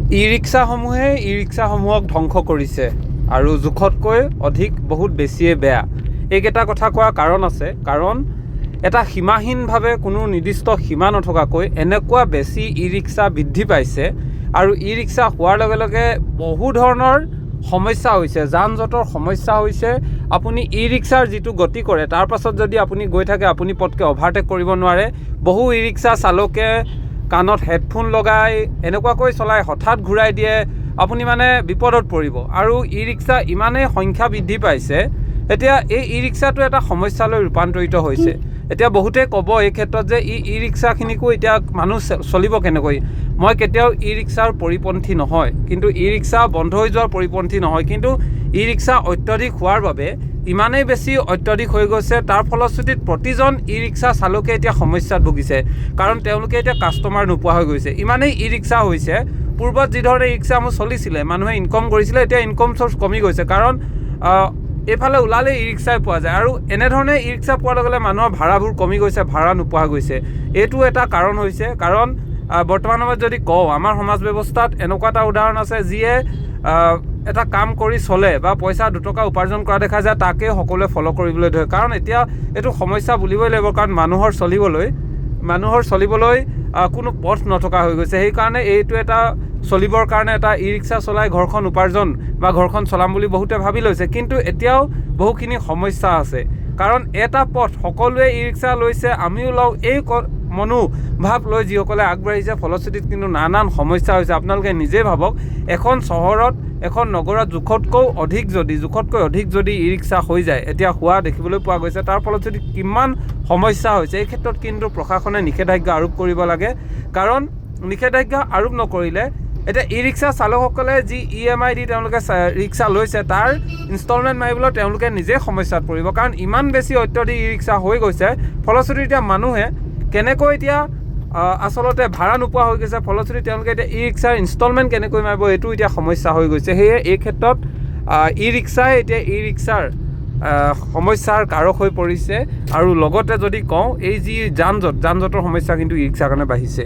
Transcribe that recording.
ই ৰিক্সাসমূহক ধ্বংস কৰিছে আৰু জোখতকৈ অধিক বহুত বেছিয়ে বেয়া। এইকেইটা কথা কোৱাৰ কাৰণ আছে, কাৰণ এটা সীমাহীনভাৱে কোনো নিৰ্দিষ্ট সীমা নথকাকৈ এনেকুৱা বেছি ই ৰিক্সা বৃদ্ধি পাইছে আৰু ই ৰিক্সা হোৱাৰ লগে লগে বহু ধৰণৰ সমস্যা হৈছে, যান জঁটৰ সমস্যা হৈছে। আপুনি ই ৰিক্সাৰ যিটো গতি কৰে তাৰ পাছত যদি আপুনি গৈ থাকে আপুনি পটকৈ অভাৰটেক কৰিব নোৱাৰে। বহু ই ৰিক্সা চালকে কাণত হেডফোন লগাই এনেকুৱাকৈ চলাই হঠাৎ ঘূৰাই দিয়ে, আপুনি মানে বিপদত পৰিব। আৰু ই ৰিক্সা ইমানেই সংখ্যা বৃদ্ধি পাইছে, এতিয়া এই ই ৰিক্সাটো এটা সমস্যালৈ ৰূপান্তৰিত হৈছে। এতিয়া বহুতে ক'ব এই ক্ষেত্ৰত যে ই ৰিক্সাখিনিকো এতিয়া মানুহ চলিব কেনেকৈ। মই কেতিয়াও ই ৰিক্সাৰ পৰিপন্থী নহয়, কিন্তু ই ৰিক্সা বন্ধ হৈ যোৱাৰ পৰিপন্থী নহয়, কিন্তু ই ৰিক্সা অত্যাধিক হোৱাৰ বাবে ইমানেই বেছি অত্যাধিক হৈ গৈছে, তাৰ ফলশ্ৰুতিত প্ৰতিজন ই ৰিক্সা চালকে এতিয়া সমস্যাত ভুগিছে, কাৰণ তেওঁলোকে এতিয়া কাষ্টমাৰ নোপোৱা হৈ গৈছে। ইমানেই ই ৰিক্সা হৈছে, পূৰ্বত যিধৰণে ই ৰিক্সাসমূহ চলিছিলে, মানুহে ইনকম কৰিছিলে, এতিয়া ইনকম চ'ৰ্চ কমি গৈছে, কাৰণ এইফালে ওলালে ই ৰিক্সাই পোৱা যায়। আৰু এনেধৰণে ই ৰিক্সা পোৱাৰ লগে লগে মানুহৰ ভাড়াবোৰ কমি গৈছে, ভাড়া নোপোৱা গৈছে। এইটো এটা কাৰণ হৈছে, কাৰণ বৰ্তমান সময়ত যদি কওঁ, আমাৰ সমাজ ব্যৱস্থাত এনেকুৱা এটা উদাহৰণ আছে যিয়ে এটা কাম কৰি চলে বা পইচা দুটকা উপাৰ্জন কৰা দেখা যায়, তাকে সকলোৱে ফ'ল' কৰিবলৈ ধৰে। কাৰণ এতিয়া এইটো সমস্যা বুলিবই লাগিব, কাৰণ মানুহৰ চলিবলৈ কোনো পথ নথকা হৈ গৈছে। সেইকাৰণে এইটো এটা চলিবৰ কাৰণে এটা ই ৰিক্সা চলাই ঘৰখন উপাৰ্জন বা ঘৰখন চলাম বুলি বহুতে ভাবি লৈছে, কিন্তু এতিয়াও বহুখিনি সমস্যা আছে। কাৰণ এটা পথ সকলোৱে ই ৰিক্সা লৈছে, আমিও লওঁ, এই মনোভাৱ লৈ যিসকলে আগবাঢ়িছে, ফলশ্ৰুতিত কিন্তু নানান সমস্যা হৈছে। আপোনালোকে নিজেই ভাবক, এখন চহৰত, এখন নগৰত জোখতকৈ অধিক যদি ই ৰিক্সা হৈ যায়, এতিয়া হোৱা দেখিবলৈ পোৱা গৈছে, তাৰ ফলশ্ৰুতিত কিমান সমস্যা হৈছে। এই ক্ষেত্ৰত কিন্তু প্ৰশাসনে নিষেধাজ্ঞা আৰোপ কৰিব লাগে, কাৰণ নিষেধাজ্ঞা আৰোপ নকৰিলে এতিয়া ই ৰিক্সা চালকসকলে যি EMI দি তেওঁলোকে ৰিক্সা লৈছে, তাৰ ইনষ্টলমেণ্ট মাৰিবলৈ তেওঁলোকে নিজেই সমস্যাত পৰিব, কাৰণ ইমান বেছি অত্যাধিক ই ৰিক্সা হৈ গৈছে। ফলশ্ৰুতি এতিয়া মানুহে কেনেকৈ এতিয়া আচলতে ভাড়া নোপোৱা হৈ গৈছে, ফলশ্ৰুতি তেওঁলোকে এতিয়া ই ৰিক্সাৰ ইনষ্টলমেণ্ট কেনেকৈ মাৰিব, এইটো এতিয়া সমস্যা হৈ গৈছে। সেয়ে এই ক্ষেত্ৰত ই ৰিক্সাৰ সমস্যাৰ কাৰক হৈ পৰিছে। আৰু লগতে যদি কওঁ, এই যি যান জঁটৰ সমস্যা কিন্তু ই ৰিক্সাৰ কাৰণে বাঢ়িছে।